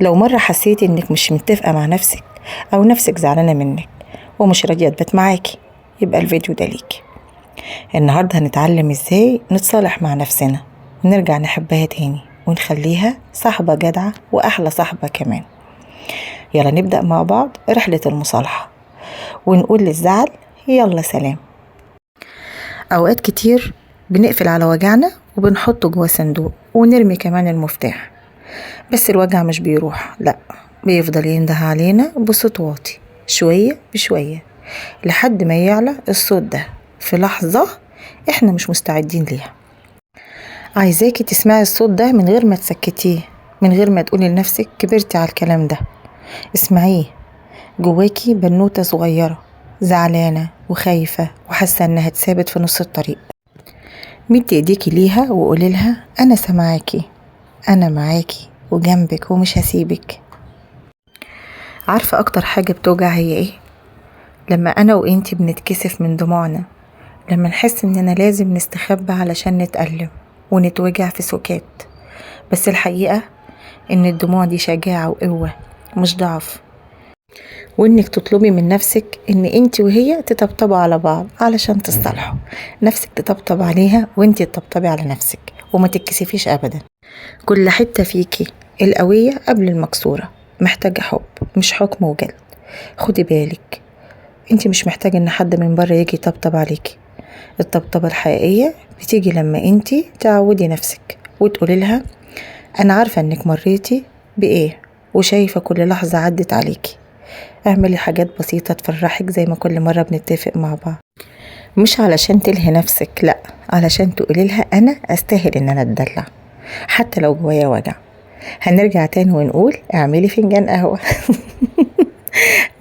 لو مرة حسيتي انك مش متفقة مع نفسك او نفسك زعلانة منك ومش راضية تبات معاكي، يبقى الفيديو ده ليكي. النهاردة هنتعلم ازاي نتصالح مع نفسنا ونرجع نحبها تاني ونخليها صاحبة جدعة واحلى صاحبة كمان. يلا نبدأ مع بعض رحلة المصالحة ونقول للزعل يلا سلام. اوقات كتير بنقفل على وجعنا وبنحطه جوا صندوق ونرمي كمان المفتاح، بس الوجع مش بيروح، لا، بيفضل ينده علينا بصوت واطي شوية بشوية لحد ما يعلى الصوت ده في لحظة احنا مش مستعدين ليها. عايزاكي تسمعي الصوت ده من غير ما تسكتيه، من غير ما تقولي لنفسك كبرتي على الكلام ده. اسمعيه، جواكي بنوتة صغيرة زعلانة وخايفة وحاسة انها اتثابت في نص الطريق. مدي ايديكي ليها وقولي لها انا سامعاكي، انا معاكي وجنبك ومش هسيبك. عارفة اكتر حاجة بتوجع هي ايه؟ لما انا وانتي بنتكسف من دموعنا، لما نحس اننا لازم نستخبى علشان نتألم ونتوجع في سكات، بس الحقيقة ان الدموع دي شجاعة وقوة مش ضعف، وانك تطلبي من نفسك ان انتي وهي تطبطبوا على بعض علشان تصطلحوا، نفسك تطبطب عليها وانتي تطبطبي على نفسك وما تتكسفيش ابدا. كل حتة فيكي القوية قبل المكسورة محتاجة حب مش حكم وجلد. خدي بالك، انتي مش محتاجة ان حد من بره يجي يطبطب عليكي. الطبطبة الحقيقية بتيجي لما انتي تعودي نفسك وتقولي لها انا عارفة انك مريتي بايه وشايفة كل لحظة عدت عليكي. اعملي حاجات بسيطة تفرحك زي ما كل مرة بنتفق مع بعض، مش علشان تلهي نفسك، لا، علشان تقولي لها انا استاهل ان انا اتدلع حتى لو جوايا وجع. هنرجع تاني ونقول اعملي فنجان قهوة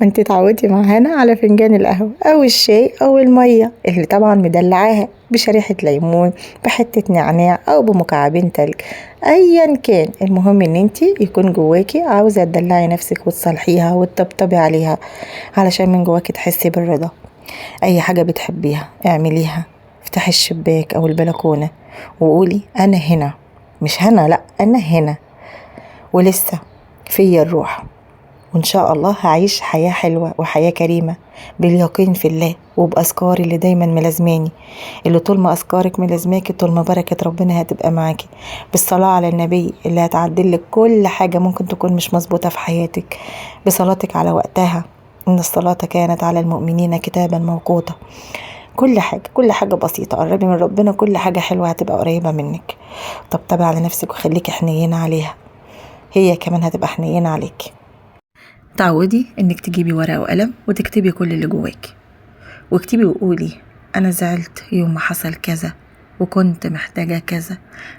ما انت اتعودتي معانا على فنجان القهوة او الشاي او المية اللي طبعا مدلعاها بشريحة ليمون بحتة نعناع او بمكعبين تلج، ايا كان، المهم ان انت يكون جواكي عاوزة تدلعي نفسك وتصالحيها وتطبطبي عليها علشان من جواكي تحسي بالرضا. اي حاجة بتحبيها اعمليها، افتحي الشباك او البلكونة وقولي انا هنا، مش هنا، لا، انا هنا ولسه فيا الروح، وإن شاء الله هعيش حياة حلوة وحياة كريمة باليقين في الله وبأذكاري اللي دايما ملازماني، اللي طول ما أذكارك ملازماكي طول ما بركة ربنا هتبقى معاكي، بالصلاة على النبي اللي هتعدلك كل حاجة ممكن تكون مش مظبوطة في حياتك، بصلاتك على وقتها، إن الصلاة كانت على المؤمنين كتابا موقوتا. كل حاجة بسيطة، قربي من ربنا، كل حاجة حلوة هتبقى قريبة منك. طبطبي على نفسك وخليكي حنينة عليها، هي كمان هتبقى حنينة عليكي. تعودي انك تجيبي ورقة وقلم وتكتبي كل اللي جواكي، واكتبي وقولي انا زعلت يوم ما حصل كذا وكنت محتاجة كذا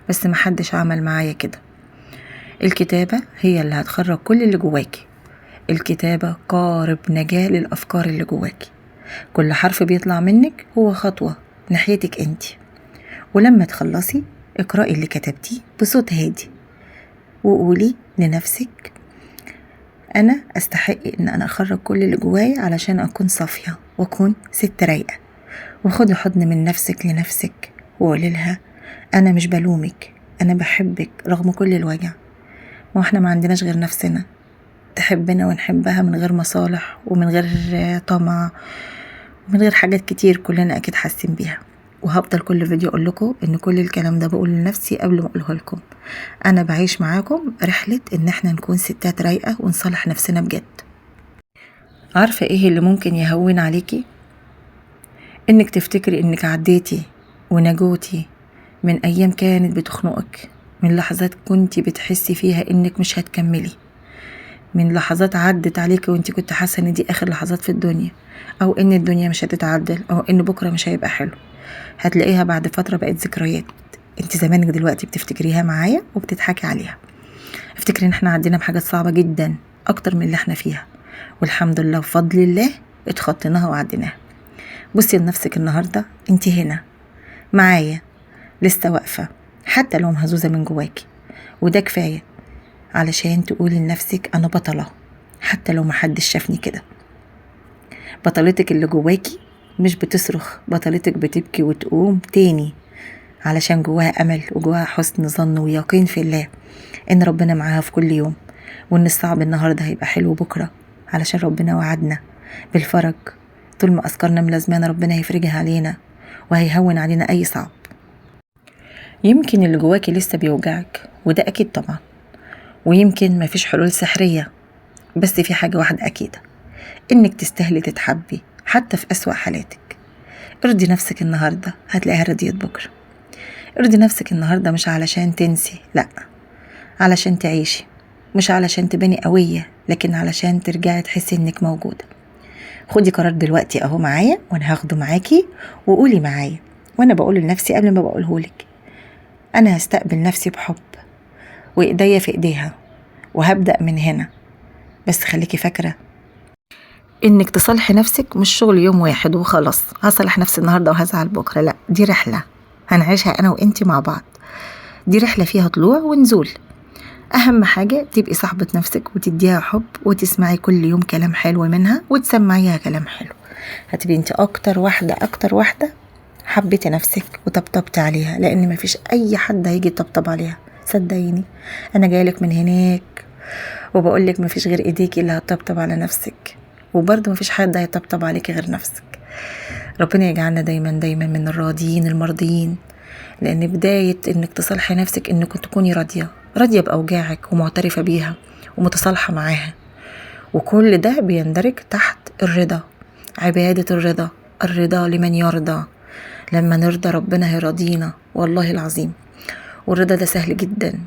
بس محدش عمل معايا كده. الكتابة هي اللي هتخرج كل اللي جواكي، الكتابة قارب نجاة للأفكار اللي جواكي، كل حرف بيطلع منك هو خطوة ناحيتك انتي، ولما تخلصي اقرأي اللي كتبتيه بصوت هادي وقولي لنفسك أنا أستحق إن أنا أخرج كل اللي جوايا علشان أكون صافية وأكون ست رايقة. وخدي حضن من نفسك لنفسك وقولي لها أنا مش بلومك، أنا بحبك رغم كل الوجع، وإحنا ما عندناش غير نفسنا تحبنا ونحبها من غير مصالح ومن غير طمع ومن غير حاجات كتير كلنا أكيد حاسين بيها. وهفضل كل فيديو أقول لكم إن كل الكلام ده بقول لنفسي قبل ما أقوله لكم. أنا بعيش معاكم رحلة إن إحنا نكون ستات رايقة ونصالح نفسنا بجد. عارفة إيه اللي ممكن يهون عليكي؟ إنك تفتكري إنك عديتي ونجوتي من أيام كانت بتخنقك، من لحظات كنتي بتحسي فيها إنك مش هتكملي، من لحظات عدت عليكي وإنتي كنت حاسة إن دي آخر لحظات في الدنيا، أو إن الدنيا مش هتتعدل، أو إن بكرة مش هيبقى حلو. هتلاقيها بعد فترة بقت ذكريات، انت زمانك دلوقتي بتفتكريها معايا وبتضحكي عليها. افتكري ان احنا عدينا بحاجات صعبة جدا اكتر من اللي احنا فيها، والحمد لله وفضل الله اتخطيناها وعديناها. بصي لنفسك النهاردة، انت هنا معايا لسه واقفة حتى لو مهزوزة من جواكي، وده كفاية علشان تقولي لنفسك انا بطلة حتى لو محدش شافني كده. بطلتك اللي جواكي مش بتصرخ، بطلتك بتبكي وتقوم تاني علشان جواها أمل وجواها حسن ظن ويقين في الله إن ربنا معاها في كل يوم، وان الصعب النهاردة هيبقى حلو بكرة، علشان ربنا وعدنا بالفرج. طول ما أذكارنا ملازمانا ربنا هيفرجها علينا وهيهون علينا أي صعب. يمكن اللي جواكي لسه بيوجعك، وده أكيد طبعا، ويمكن مفيش حلول سحرية، بس في حاجة واحدة أكيدة، إنك تستاهلي تتحبي حتى في أسوأ حالاتك. ارضي نفسك النهاردة هتلاقيها رضيت بكرة. ارضي نفسك النهاردة مش علشان تنسي، لأ، علشان تعيشي، مش علشان تبني قوية، لكن علشان ترجعي تحسي إنك موجودة. خدي قرار دلوقتي أهو معايا، وأنا هاخده معاكي، وقولي معايا وأنا بقول لنفسي قبل ما بقولهولك: أنا هستقبل نفسي بحب وإيديا في إيديها، وهبدأ من هنا. بس خليكي فاكرة إنك تصلحي نفسك مش شغل يوم واحد وخلاص هصلح نفسي النهاردة وهزعل بكرة، لأ، دي رحلة هنعيشها أنا وإنتي مع بعض. دي رحلة فيها طلوع ونزول. أهم حاجة تبقي صاحبة نفسك وتديها حب، وتسمعي كل يوم كلام حلو منها وتسمعيها كلام حلو. هتبقي انت أكتر واحدة حبيتي نفسك وطبطبتي عليها، لأن مفيش أي حد هيجي يطبطب عليها. صدقيني أنا جايلك من هناك وبقولك مفيش غير إيديكي اللي هتطبطب على نفسك، وبرضه مفيش حد هيطبطب عليكي غير نفسك. ربنا يجعلنا دايما من الراضيين المرضيين، لأن بداية إنك تصالحي نفسك إنك تكوني راضية بأوجاعك ومعترفة بيها ومتصالحة معاها. وكل ده بيندرج تحت الرضا، عبادة الرضا لمن يرضى. لما نرضى ربنا هيرضينا والله العظيم. والرضا ده سهل جدا،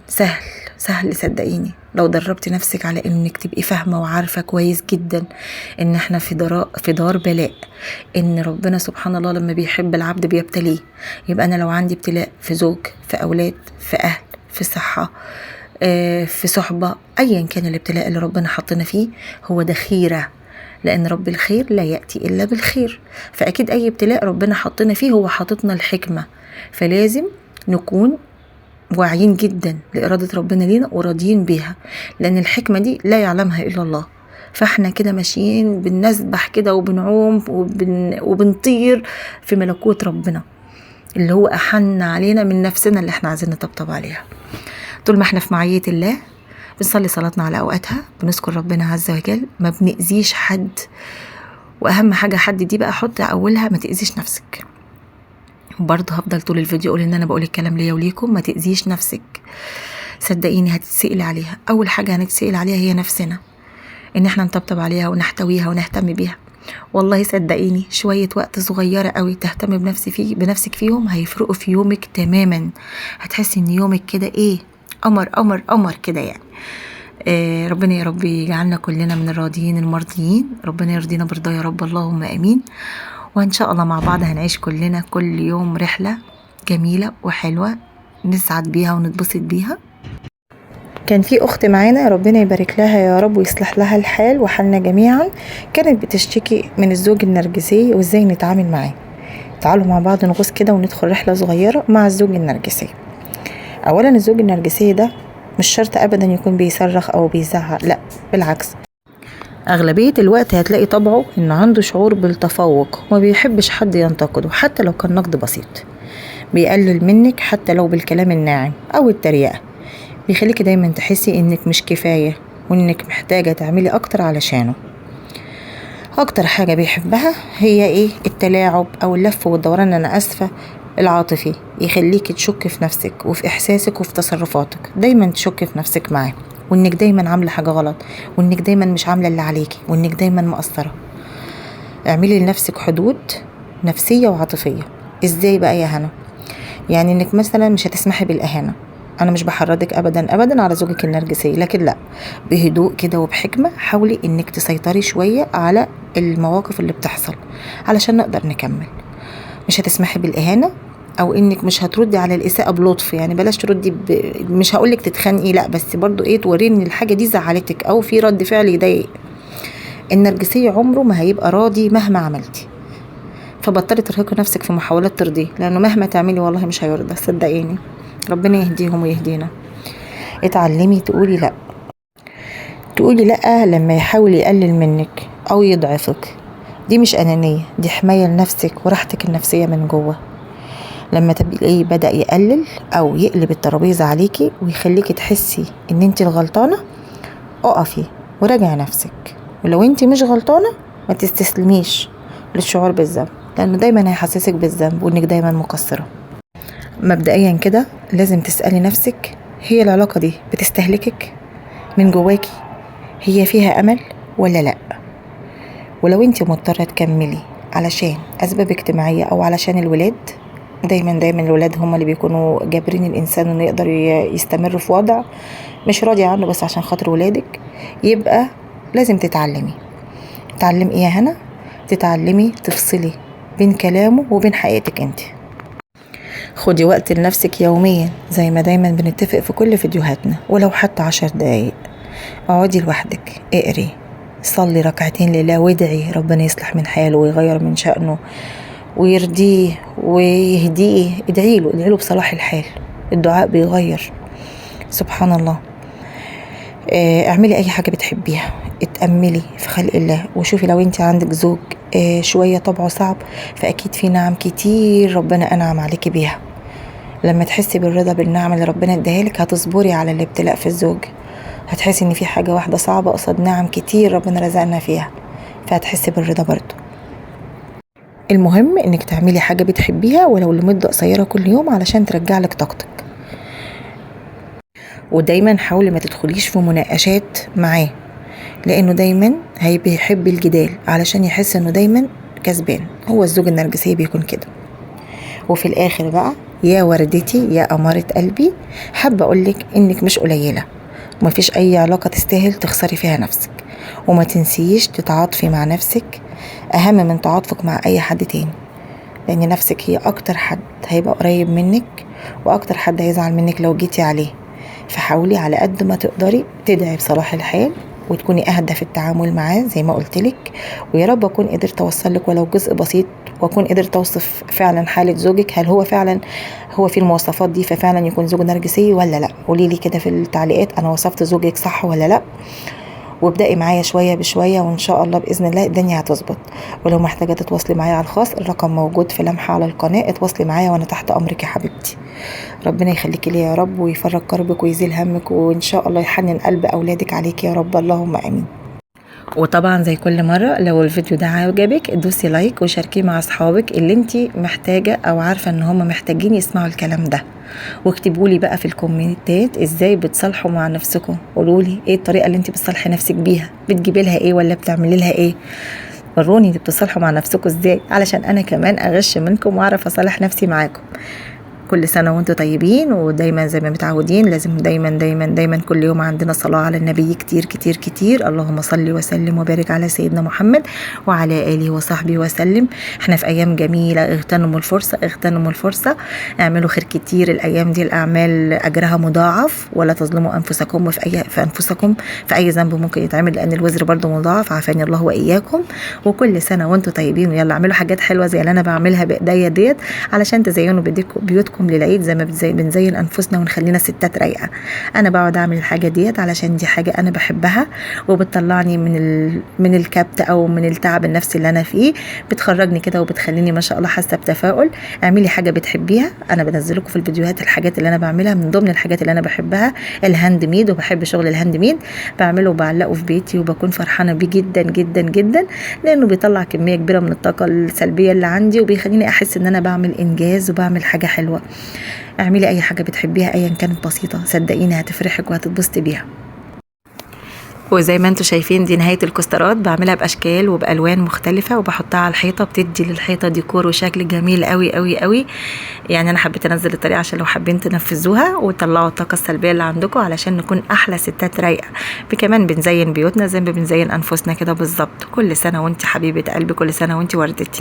سهل صدقيني، لو دربتي نفسك على انك تبقي فاهمة وعارفة كويس جدا ان احنا في دار بلاء، ان ربنا سبحان الله لما بيحب العبد بيبتليه. يبقى انا لو عندي ابتلاء في زوج، في اولاد، في اهل، في صحة، في صحبة، ايا كان الابتلاء اللي ربنا حطنا فيه، هو ده خيرة، لأن رب الخير لا يأتي إلا بالخير. فأكيد أي ابتلاء ربنا حطنا فيه هو حطتنا الحكمة، فلازم نكون واعيين جدا لإرادة ربنا لينا وراضيين بيها، لأن الحكمة دي لا يعلمها إلا الله. فاحنا كده ماشيين بنسبح كده وبنعوم وبنطير في ملكوت ربنا اللي هو أحن علينا من نفسنا اللي احنا عايزين نطبطب عليها. طول ما احنا في معية الله بنصلي صلاتنا على أوقاتها، بنذكر ربنا عز وجل، ما بنأذيش حد. وأهم حاجة حد دي بقى حط أولها ما تأذيش نفسك. برضه هفضل طول الفيديو أقول إن أنا بقول الكلام ليا وليكم، ما تأذيش نفسك. صدقيني هتتسئل عليها، أول حاجة هنتسئل عليها هي نفسنا، إن احنا نطبطب عليها ونحتويها ونهتم بيها. والله صدقيني شوية وقت صغيرة قوي تهتم بنفسك فيهم هيفرقوا في يومك تماما. هتحسي إن يومك كده إيه، قمر كده يعني. ربنا يا رب يجعلنا كلنا من الراضيين المرضيين، ربنا يرضينا برضاه يا رب، اللهم امين. وان شاء الله مع بعض هنعيش كلنا كل يوم رحلة جميلة وحلوة نسعد بيها ونتبسط بيها. كان في اخت معانا ربنا يبارك لها يا رب ويصلح لها الحال وحالنا جميعا، كانت بتشتكي من الزوج النرجسي وازاي نتعامل معاه. تعالوا مع بعض نغوص كده وندخل رحلة صغيرة مع الزوج النرجسي. اولا الزوج النرجسي ده مش شرط ابدا يكون بيصرخ او بيزعق، لا بالعكس، اغلبية الوقت هتلاقي طبعه انه عنده شعور بالتفوق وما بيحبش حد ينتقده حتى لو كان نقد بسيط، بيقلل منك حتى لو بالكلام الناعم او التريقة، بيخليك دايما تحسي انك مش كفاية وانك محتاجة تعملي اكتر علشانه. اكتر حاجة بيحبها هي ايه؟ التلاعب او اللف والدوران، انا اسفة، العاطفي، يخليك تشك في نفسك وفي احساسك وفي تصرفاتك، دايما تشك في نفسك معاه، وانك دايما عاملة حاجة غلط، وانك دايما مش عاملة اللي عليكي، وانك دايما مقصرة. اعملي لنفسك حدود نفسية وعاطفية. ازاي بقى يا هنا؟ يعني انك مثلا مش هتسمحي بالاهانة. انا مش بحرضك ابدا على زوجك النرجسي، لكن لا، بهدوء كده وبحكمة حاولي انك تسيطري شوية على المواقف اللي بتحصل علشان نقدر نكمل. مش هتسمحي بالاهانة، او انك مش هتردي على الاساءة بلطف، يعني بلاش تردي مش هقولك تتخانقي، لا، بس برضو ايه، توريني ان الحاجة دي زعلتك او في رد فعل يضايق. النرجسي عمره ما هيبقى راضي مهما عملتي، فبطلي ترهقي نفسك في محاولات ترضيه، لانه مهما تعملي والله مش هيرضى، صدقيني. ربنا يهديهم ويهدينا. اتعلمي تقولي لا لما يحاول يقلل منك او يضعفك. دي مش انانية، دي حماية لنفسك وراحتك النفسية من جوه. لما تبقي بدأ يقلل او يقلب الترابيزة عليكي ويخليكي تحسي ان انت الغلطانة، اقفي وراجعي نفسك، ولو انت مش غلطانة ما تستسلميش للشعور بالذنب، لانه دايما هيحسسك بالذنب وانك دايما مقصرة. مبدئيا كده لازم تسألي نفسك، هي العلاقة دي بتستهلكك من جواكي؟ هي فيها امل ولا لا؟ ولو انت مضطرة تكملي علشان اسباب اجتماعية او علشان الولاد، دايما الولاد هم اللي بيكونوا جابرين الانسان انه يقدر يستمر في وضع مش راضي عنه بس عشان خاطر ولادك، يبقى لازم تتعلمي ايه يا هنا؟ تتعلمي تفصلي بين كلامه وبين حقيقتك انت. خدي وقت لنفسك يوميا زي ما دايما بنتفق في كل فيديوهاتنا، ولو حتى 10 دقايق. اقعدي لوحدك، اقري، صلي ركعتين لله وادعي ربنا يصلح من حاله ويغير من شأنه ويرضيه ويهديه. ادعيله بصلاح الحال، الدعاء بيغير سبحان الله. اعملي اي حاجة بتحبيها، اتأملي في خلق الله وشوفي لو انت عندك زوج شوية طبعه صعب، فاكيد في نعم كتير ربنا انعم عليكي بيها. لما تحسي بالرضا بالنعم اللي ربنا اداهالك هتصبري على الابتلاء في الزوج، هتحسي ان في حاجة واحدة صعبة قصاد نعم كتير ربنا رزقنا فيها، فهتحسي بالرضا برضو. المهم انك تعملي حاجة بتحبيها ولو لمدة قصيرة كل يوم علشان ترجع لك طاقتك. ودايما حاولي ما تدخليش في مناقشات معاه، لانه دايما بيحب الجدال علشان يحس انه دايما كسبان. هو الزوج النرجسي بيكون كده. وفي الاخر بقى يا وردتي يا أمارة قلبي، حابة اقولك انك مش قليلة ومفيش اي علاقة تستاهل تخسري فيها نفسك، وما تنسيش تتعاطفي مع نفسك اهم من تعاطفك مع اي حد تاني، لان نفسك هي اكتر حد هيبقى قريب منك واكتر حد هيزعل منك لو جيتي عليه. فحاولي على قد ما تقدري تدعي بصلاح الحال وتكوني اهدى في التعامل معاه زي ما قلتلك، ويا رب اكون قدرت اوصلك ولو جزء بسيط، واكون قدرت اوصف فعلا حالة زوجك، هل هو فعلا في المواصفات دي ففعلا يكون زوج نرجسي ولا لا. قوليلي كده في التعليقات انا وصفت زوجك صح ولا لا، وابدأي معايا شوية بشوية وإن شاء الله بإذن الله الدنيا هتظبط. ولو محتاجة تتواصلي معايا على الخاص الرقم موجود في لمحة على القناة، اتواصلي معايا وأنا تحت أمرك يا حبيبتي. ربنا يخليكي لي يا رب ويفرج كربك ويزيل همك، وإن شاء الله يحنن قلب أولادك عليك يا رب، اللهم آمين. وطبعا زي كل مرة لو الفيديو ده عجبك دوسي لايك وشاركيه مع أصحابك اللي انتي محتاجة أو عارفة ان هم محتاجين يسمعوا الكلام ده، واكتبولي بقى في الكومنتات ازاي بتصالحوا مع نفسكم. قولولي ايه الطريقة اللي انتي بتصالحي نفسك بيها، بتجيبي لها ايه ولا بتعملي لها ايه. وروني انتي بتصالحوا مع نفسكم ازاي علشان انا كمان اغش منكم واعرف اصالح نفسي معاكم. كل سنة وانتم طيبين، ودايما زي ما متعودين لازم دايما كل يوم عندنا صلاة على النبي كتير كتير كتير. اللهم صل وسلم وبارك على سيدنا محمد وعلى آله وصحبه وسلم. احنا في أيام جميلة، اغتنموا الفرصة، اعملوا خير كتير الأيام دي، الأعمال أجرها مضاعف، ولا تظلموا أنفسكم في أي ذنب ممكن يتعمل، لأن الوزر برضو مضاعف، عافاني الله وإياكم. وكل سنة وانتم طيبين، ويلا اعملوا حاجات حلوة زي اللي أنا بعملها بإيديا ديت علشان تزينوا بيوتكم للعيد زي ما بنزين انفسنا ونخلينا ستات رايقه. انا بقعد اعمل الحاجه ديت علشان دي حاجه انا بحبها وبتطلعني من الكبت او من التعب النفسي اللي انا فيه، بتخرجني كده وبتخليني ما شاء الله حاسه بتفاؤل. اعملي حاجه بتحبيها، انا بنزل لكم في الفيديوهات الحاجات اللي انا بعملها. من ضمن الحاجات اللي انا بحبها الهاند ميد، وبحب شغل الهاند ميد، بعمله وبعلقه في بيتي وبكون فرحانه بيه جدا جدا جدا، لانه بيطلع كميه كبيره من الطاقه السلبيه اللي عندي وبيخليني احس ان انا بعمل انجاز وبعمل حاجه حلوه. اعملي اي حاجة بتحبيها ايا كانت بسيطة، صدقيني هتفرحك وهتتبسطي بيها. وزي ما انتوا شايفين دي نهاية الكوسترات، بعملها باشكال وبالوان مختلفة وبحطها على الحيطة، بتدي للحيطة ديكور وشكل جميل قوي قوي قوي. يعني انا حبيت انزل الطريقة عشان لو حابين تنفذوها وتطلعوا الطاقة السلبية اللي عندكم علشان نكون احلى ستات رايقة. كمان بنزين بيوتنا زي ما بنزين انفسنا كده بالظبط. كل سنة وانت حبيبة قلبي، كل سنة وانت وردتي.